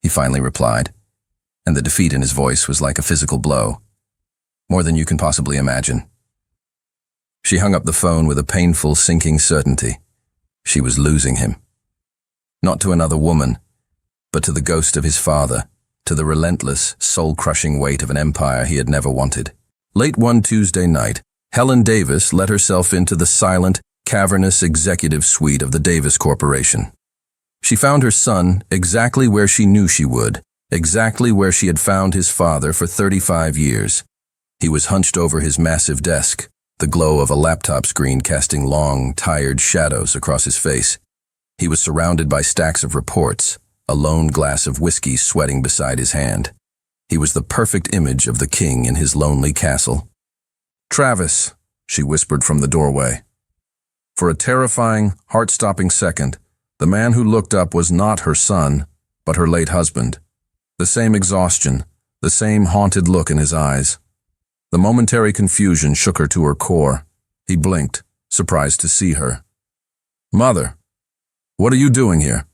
he finally replied, and the defeat in his voice was like a physical blow. "More than you can possibly imagine." She hung up the phone with a painful, sinking certainty. She was losing him. Not to another woman, but to the ghost of his father, to the relentless, soul-crushing weight of an empire he had never wanted. Late one Tuesday night, Helen Davis let herself into the silent, cavernous executive suite of the Davis Corporation. She found her son exactly where she knew she would, exactly where she had found his father for 35 years. He was hunched over his massive desk, the glow of a laptop screen casting long, tired shadows across his face. He was surrounded by stacks of reports, a lone glass of whiskey sweating beside his hand. He was the perfect image of the king in his lonely castle. "Travis," she whispered from the doorway. For a terrifying, heart-stopping second, the man who looked up was not her son, but her late husband. The same exhaustion, the same haunted look in his eyes. The momentary confusion shook her to her core. He blinked, surprised to see her. "Mother, what are you doing here?"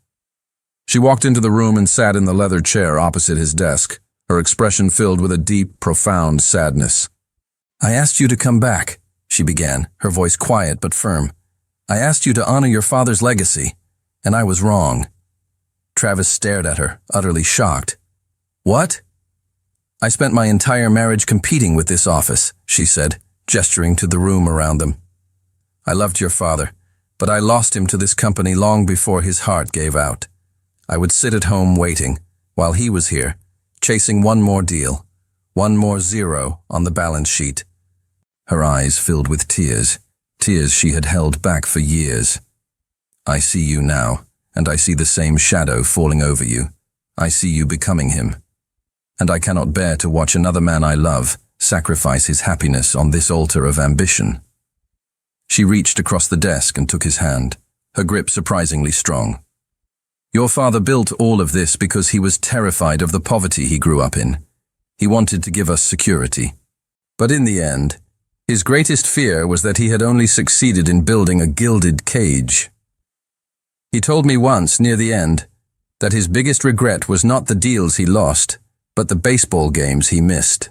She walked into the room and sat in the leather chair opposite his desk, her expression filled with a deep, profound sadness. "I asked you to come back," she began, her voice quiet but firm. "I asked you to honor your father's legacy, and I was wrong." Travis stared at her, utterly shocked. "What?" "I spent my entire marriage competing with this office," she said, gesturing to the room around them. "I loved your father, but I lost him to this company long before his heart gave out. I would sit at home waiting, while he was here, chasing one more deal, one more zero on the balance sheet." Her eyes filled with tears, tears she had held back for years. "I see you now, and I see the same shadow falling over you. I see you becoming him. And I cannot bear to watch another man I love sacrifice his happiness on this altar of ambition." She reached across the desk and took his hand, her grip surprisingly strong. "Your father built all of this because he was terrified of the poverty he grew up in. He wanted to give us security. But in the end, his greatest fear was that he had only succeeded in building a gilded cage. He told me once, near the end, that his biggest regret was not the deals he lost, but the baseball games he missed."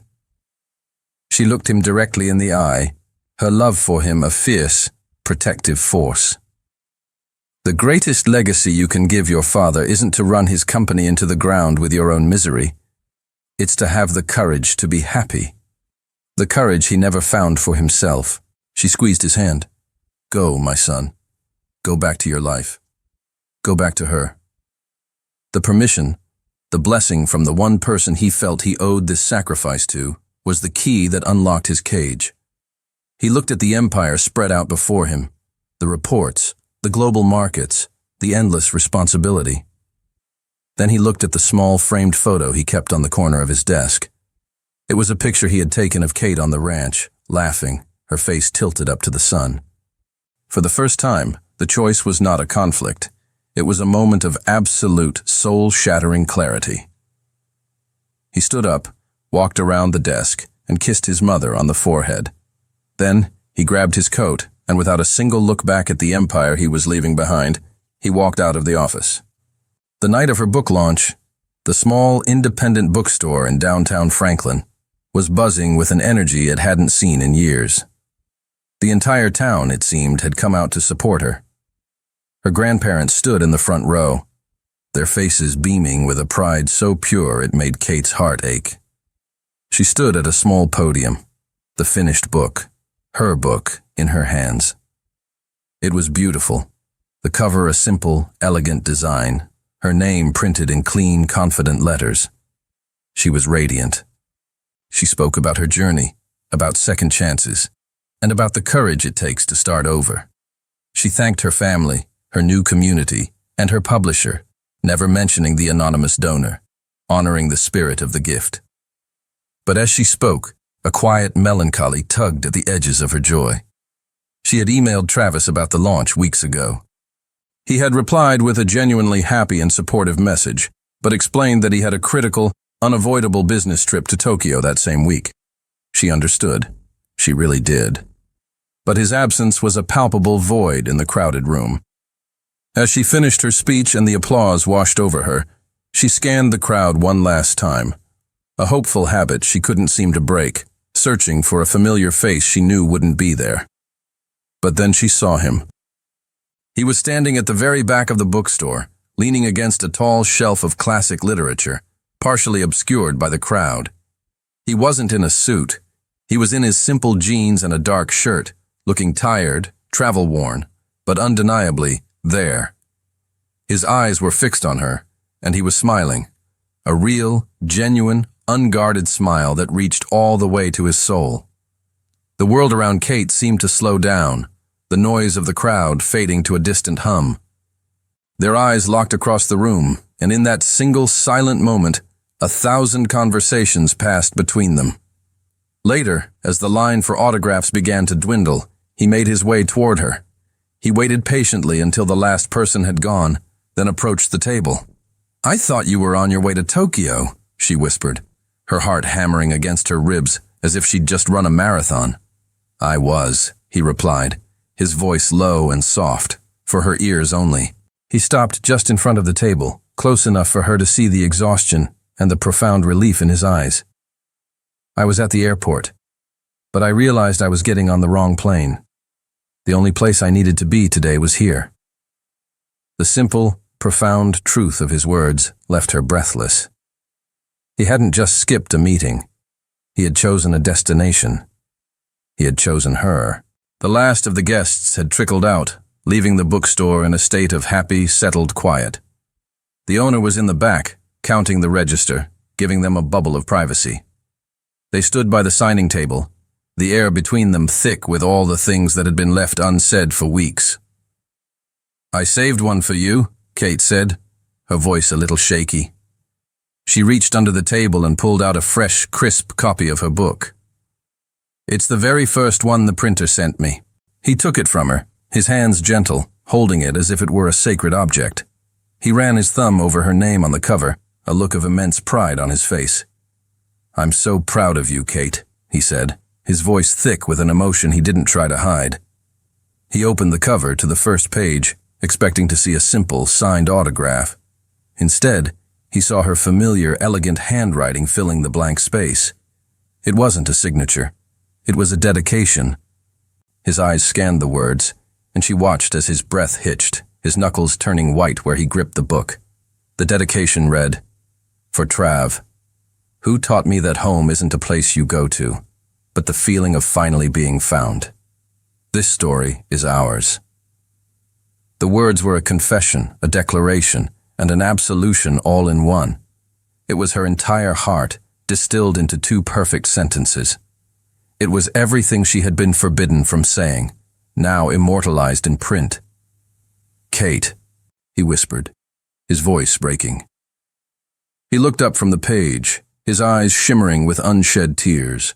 She looked him directly in the eye, her love for him a fierce, protective force. "The greatest legacy you can give your father isn't to run his company into the ground with your own misery. It's to have the courage to be happy. The courage he never found for himself." She squeezed his hand. "Go, my son. Go back to your life. Go back to her." The permission, the blessing from the one person he felt he owed this sacrifice to, was the key that unlocked his cage. He looked at the empire spread out before him, the reports, the global markets, the endless responsibility. Then he looked at the small framed photo he kept on the corner of his desk. It was a picture he had taken of Kate on the ranch, laughing, her face tilted up to the sun. For the first time, the choice was not a conflict. It was a moment of absolute, soul-shattering clarity. He stood up, walked around the desk, and kissed his mother on the forehead. Then, he grabbed his coat, and without a single look back at the empire he was leaving behind, he walked out of the office. The night of her book launch, the small, independent bookstore in downtown Franklin was buzzing with an energy it hadn't seen in years. The entire town, it seemed, had come out to support her. Her grandparents stood in the front row, their faces beaming with a pride so pure it made Kate's heart ache. She stood at a small podium, the finished book, her book, in her hands. It was beautiful, the cover a simple, elegant design, her name printed in clean, confident letters. She was radiant. She spoke about her journey, about second chances, and about the courage it takes to start over. She thanked her family, her new community, and her publisher, never mentioning the anonymous donor, honoring the spirit of the gift. But as she spoke, a quiet melancholy tugged at the edges of her joy. She had emailed Travis about the launch weeks ago. He had replied with a genuinely happy and supportive message, but explained that he had a critical, unavoidable business trip to Tokyo that same week. She understood. She really did. But his absence was a palpable void in the crowded room. As she finished her speech and the applause washed over her, she scanned the crowd one last time, a hopeful habit she couldn't seem to break, searching for a familiar face she knew wouldn't be there. But then she saw him. He was standing at the very back of the bookstore, leaning against a tall shelf of classic literature, partially obscured by the crowd. He wasn't in a suit. He was in his simple jeans and a dark shirt, looking tired, travel-worn, but undeniably there. His eyes were fixed on her, and he was smiling, a real, genuine, unguarded smile that reached all the way to his soul. The world around Kate seemed to slow down, the noise of the crowd fading to a distant hum. Their eyes locked across the room, and in that single silent moment, 1,000 conversations passed between them. Later, as the line for autographs began to dwindle, he made his way toward her. He waited patiently until the last person had gone, then approached the table. "I thought you were on your way to Tokyo," she whispered, her heart hammering against her ribs as if she'd just run a marathon. I was, he replied, his voice low and soft, for her ears only. He stopped just in front of the table, close enough for her to see the exhaustion and the profound relief in his eyes. I was at the airport, but I realized I was getting on the wrong plane. The only place I needed to be today was here. The simple, profound truth of his words left her breathless. He hadn't just skipped a meeting. He had chosen a destination. He had chosen her. The last of the guests had trickled out, leaving the bookstore in a state of happy, settled quiet. The owner was in the back, counting the register, giving them a bubble of privacy. They stood by the signing table, the air between them thick with all the things that had been left unsaid for weeks. "I saved one for you," Kate said, her voice a little shaky. She reached under the table and pulled out a fresh, crisp copy of her book. "It's the very first one the printer sent me." He took it from her, his hands gentle, holding it as if it were a sacred object. He ran his thumb over her name on the cover, a look of immense pride on his face. "I'm so proud of you, Kate," he said, his voice thick with an emotion he didn't try to hide. He opened the cover to the first page, expecting to see a simple, signed autograph. Instead, he saw her familiar, elegant handwriting filling the blank space. It wasn't a signature. It was a dedication. His eyes scanned the words, and she watched as his breath hitched, his knuckles turning white where he gripped the book. The dedication read, "For Trav, who taught me that home isn't a place you go to, but the feeling of finally being found. This story is ours." The words were a confession, a declaration, and an absolution all in one. It was her entire heart, distilled into two perfect sentences. It was everything she had been forbidden from saying, now immortalized in print. "Kate," he whispered, his voice breaking. He looked up from the page, his eyes shimmering with unshed tears.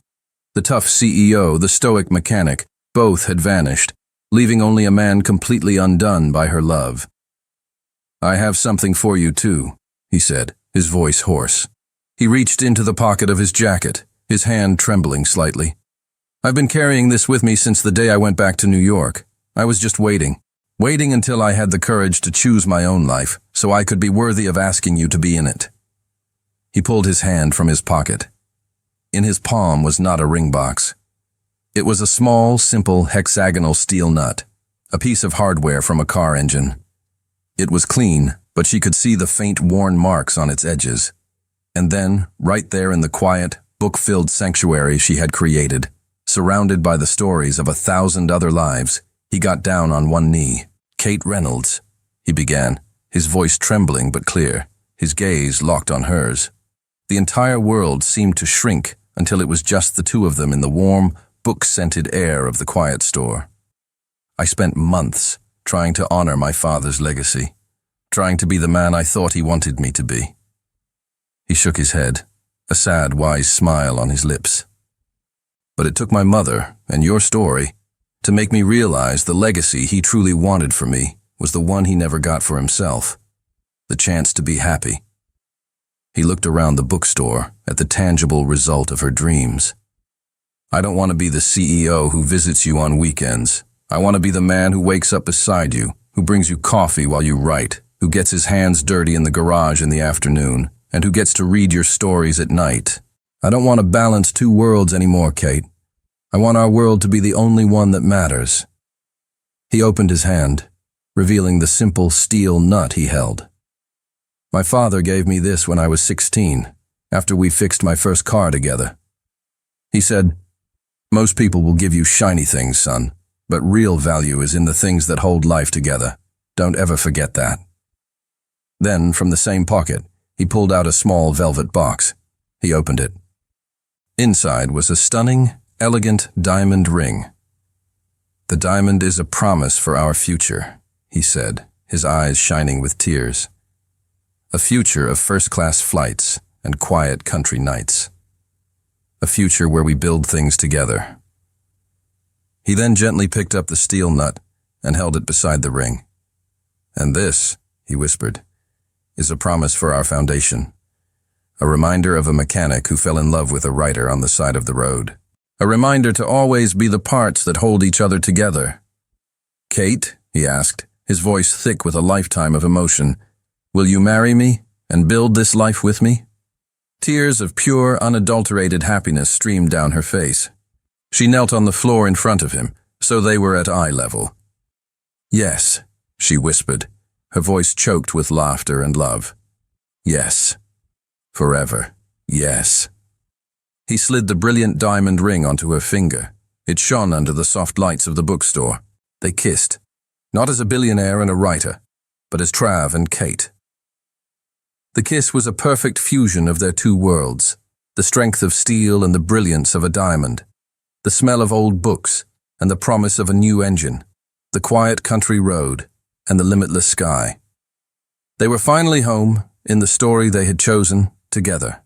The tough CEO, the stoic mechanic, both had vanished, leaving only a man completely undone by her love. "I have something for you too," he said, his voice hoarse. He reached into the pocket of his jacket, his hand trembling slightly. "I've been carrying this with me since the day I went back to New York. I was just waiting until I had the courage to choose my own life, so I could be worthy of asking you to be in it." He pulled his hand from his pocket. In his palm was not a ring box. It was a small, simple, hexagonal steel nut, a piece of hardware from a car engine. It was clean, but she could see the faint, worn marks on its edges. And then, right there in the quiet, book-filled sanctuary she had created, surrounded by the stories of 1,000 other lives, he got down on one knee. "Kate Reynolds," he began, his voice trembling but clear, his gaze locked on hers. The entire world seemed to shrink until it was just the two of them in the warm, book-scented air of the quiet store. "I spent months trying to honor my father's legacy, trying to be the man I thought he wanted me to be." He shook his head, a sad, wise smile on his lips. "But it took my mother and your story to make me realize the legacy he truly wanted for me was the one he never got for himself, the chance to be happy." He looked around the bookstore at the tangible result of her dreams. "I don't want to be the CEO who visits you on weekends. I want to be the man who wakes up beside you, who brings you coffee while you write, who gets his hands dirty in the garage in the afternoon, and who gets to read your stories at night. I don't want to balance two worlds anymore, Kate. I want our world to be the only one that matters." He opened his hand, revealing the simple steel nut he held. "My father gave me this when I was 16, after we fixed my first car together. He said, 'Most people will give you shiny things, son, but real value is in the things that hold life together. Don't ever forget that.'" Then, from the same pocket, he pulled out a small velvet box. He opened it. Inside was a stunning, elegant diamond ring. "The diamond is a promise for our future," he said, his eyes shining with tears. "A future of first-class flights and quiet country nights. A future where we build things together." He then gently picked up the steel nut and held it beside the ring. "And this," he whispered, "is a promise for our foundation. a reminder of a mechanic who fell in love with a writer on the side of the road. A reminder to always be the parts that hold each other together. "Kate," he asked, his voice thick with a lifetime of emotion, "will you marry me and build this life with me?" Tears of pure, unadulterated happiness streamed down her face. She knelt on the floor in front of him, so they were at eye level. "Yes," she whispered, her voice choked with laughter and love. "Yes. Forever. Yes." He slid the brilliant diamond ring onto her finger. It shone under the soft lights of the bookstore. They kissed, not as a billionaire and a writer, but as Trav and Kate. The kiss was a perfect fusion of their two worlds, the strength of steel and the brilliance of a diamond, the smell of old books and the promise of a new engine, the quiet country road and the limitless sky. They were finally home, in the story they had chosen, together.